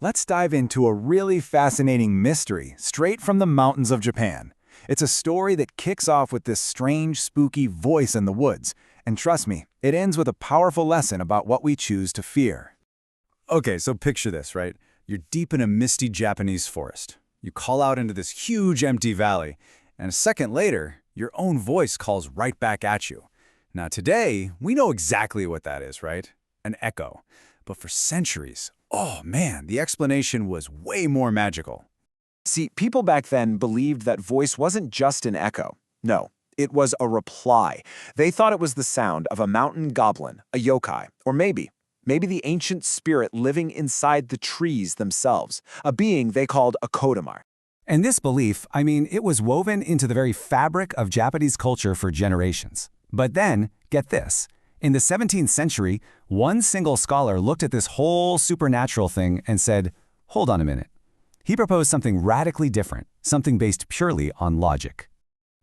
let's dive into a really fascinating mystery straight from the mountains of Japan. It's a story that kicks off with this strange, spooky voice in the woods, and trust me, it ends with a powerful lesson about what we choose to fear. Okay, so picture this, right? You're deep in a misty Japanese forest. You call out into this huge empty valley, and a second later, your own voice calls right back at you. Now today, we know exactly what that is, right? An echo. But for centuries, oh man, the explanation was way more magical. See, people back then believed that voice wasn't just an echo. No, it was a reply. They thought it was the sound of a mountain goblin, a yokai, or maybe the ancient spirit living inside the trees themselves, a being they called a kodamar. And this belief, it was woven into the very fabric of Japanese culture for generations. But then, get this. In the 17th century, one single scholar looked at this whole supernatural thing and said, hold on a minute. He proposed something radically different, something based purely on logic.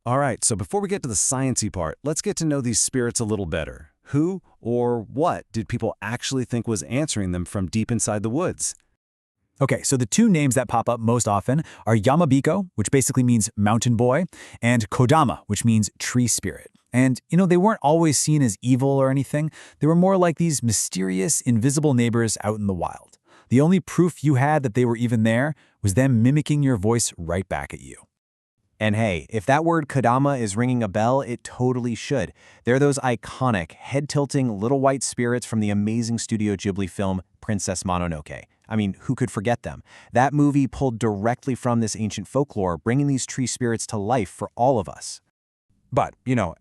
All right, so before we get to the sciencey part, let's get to know these spirits a little better. Who or what did people actually think was answering them from deep inside the woods? Okay, so the two names that pop up most often are Yamabiko, which basically means mountain boy, and Kodama, which means tree spirit. And, they weren't always seen as evil or anything. They were more like these mysterious, invisible neighbors out in the wild. The only proof you had that they were even there was them mimicking your voice right back at you. And hey, if that word Kodama is ringing a bell, it totally should. They're those iconic, head-tilting little white spirits from the amazing Studio Ghibli film Princess Mononoke. Who could forget them? That movie pulled directly from this ancient folklore, bringing these tree spirits to life for all of us. But,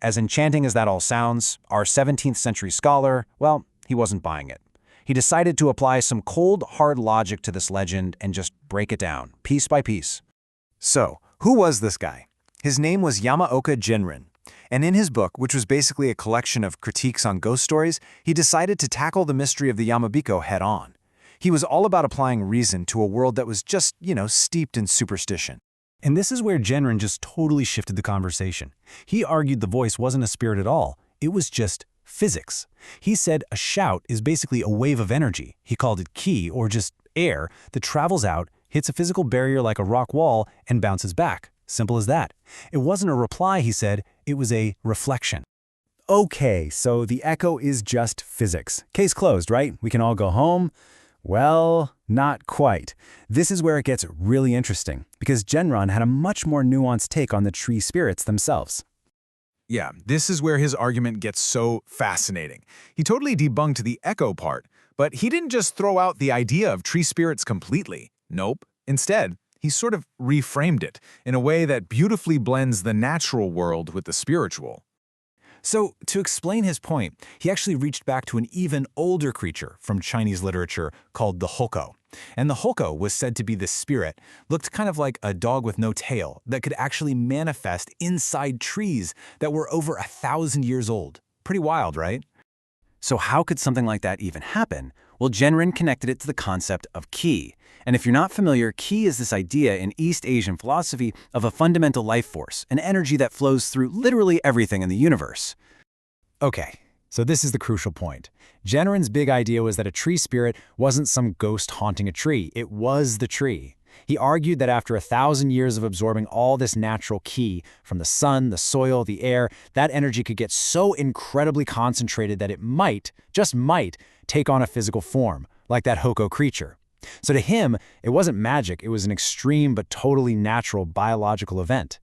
as enchanting as that all sounds, our 17th century scholar, well, he wasn't buying it. He decided to apply some cold, hard logic to this legend and just break it down, piece by piece. So, who was this guy? His name was Yamaoka Jinrin. And in his book, which was basically a collection of critiques on ghost stories, he decided to tackle the mystery of the Yamabiko head on. He was all about applying reason to a world that was just, steeped in superstition. And this is where Jinrin just totally shifted the conversation. He argued the voice wasn't a spirit at all. It was just physics. He said a shout is basically a wave of energy. He called it ki, or just air, that travels out, hits a physical barrier like a rock wall, and bounces back. Simple as that. It wasn't a reply, he said. It was a reflection. Okay, so the echo is just physics. Case closed, right? We can all go home? Well, not quite. This is where it gets really interesting, because Jinrin had a much more nuanced take on the tree spirits themselves. Yeah, this is where his argument gets so fascinating. He totally debunked the echo part, but he didn't just throw out the idea of tree spirits completely. Nope. Instead, he sort of reframed it in a way that beautifully blends the natural world with the spiritual. So, to explain his point, he actually reached back to an even older creature from Chinese literature called the Houkou. And the Houkou was said to be this spirit, looked kind of like a dog with no tail, that could actually manifest inside trees that were over 1,000 years old. Pretty wild, right? So how could something like that even happen? Well, Jinrin connected it to the concept of ki. And if you're not familiar, ki is this idea in East Asian philosophy of a fundamental life force, an energy that flows through literally everything in the universe. Okay, so this is the crucial point. Jinrin's big idea was that a tree spirit wasn't some ghost haunting a tree. It was the tree. He argued that after 1,000 years of absorbing all this natural ki from the sun, the soil, the air, that energy could get so incredibly concentrated that it might, just might, take on a physical form, like that Houkou creature. So to him, it wasn't magic, it was an extreme but totally natural biological event.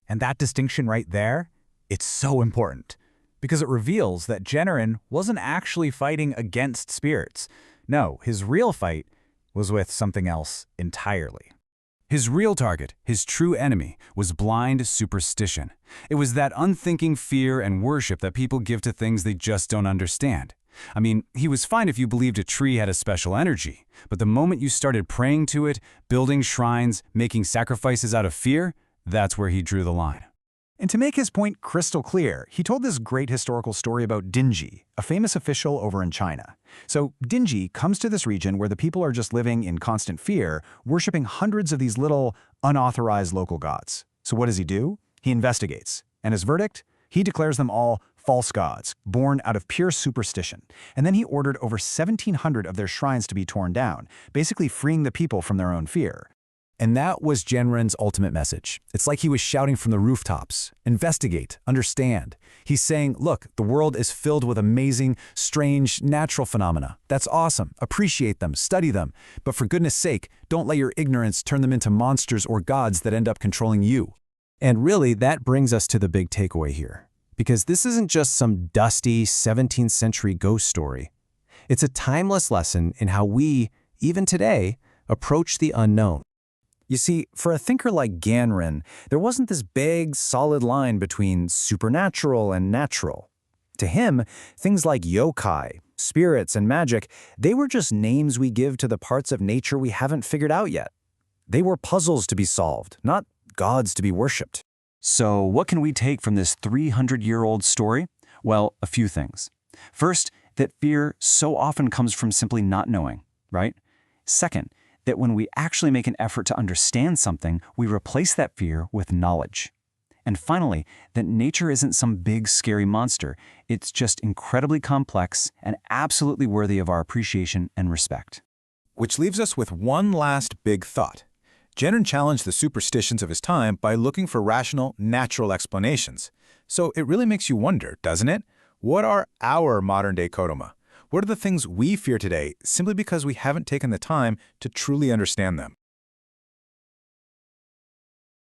And that distinction right there, it's so important, because it reveals that Jinrin wasn't actually fighting against spirits. No, his real fight was with something else entirely. His real target, his true enemy, was blind superstition. It was that unthinking fear and worship that people give to things they just don't understand. He was fine if you believed a tree had a special energy, but the moment you started praying to it, building shrines, making sacrifices out of fear, that's where he drew the line. And to make his point crystal clear, he told this great historical story about Renjie, a famous official over in China. So Renjie comes to this region where the people are just living in constant fear, worshipping hundreds of these little, unauthorized local gods. So what does he do? He investigates. And his verdict? He declares them all false gods, born out of pure superstition. And then he ordered over 1,700 of their shrines to be torn down, basically freeing the people from their own fear. And that was Genren's ultimate message. It's like he was shouting from the rooftops. Investigate, understand. He's saying, look, the world is filled with amazing, strange, natural phenomena. That's awesome. Appreciate them, study them. But for goodness sake, don't let your ignorance turn them into monsters or gods that end up controlling you. And really, that brings us to the big takeaway here. Because this isn't just some dusty 17th century ghost story. It's a timeless lesson in how we, even today, approach the unknown. You see, for a thinker like Genren, there wasn't this big, solid line between supernatural and natural. To him, things like yokai, spirits, and magic, they were just names we give to the parts of nature we haven't figured out yet. They were puzzles to be solved, not gods to be worshipped. So what can we take from this 300-year-old story? Well, a few things. First, that fear so often comes from simply not knowing, right? Second, that when we actually make an effort to understand something, we replace that fear with knowledge. And finally, that nature isn't some big, scary monster. It's just incredibly complex and absolutely worthy of our appreciation and respect. Which leaves us with one last big thought. Genren challenged the superstitions of his time by looking for rational, natural explanations. So it really makes you wonder, doesn't it? What are our modern-day kodama? What are the things we fear today simply because we haven't taken the time to truly understand them?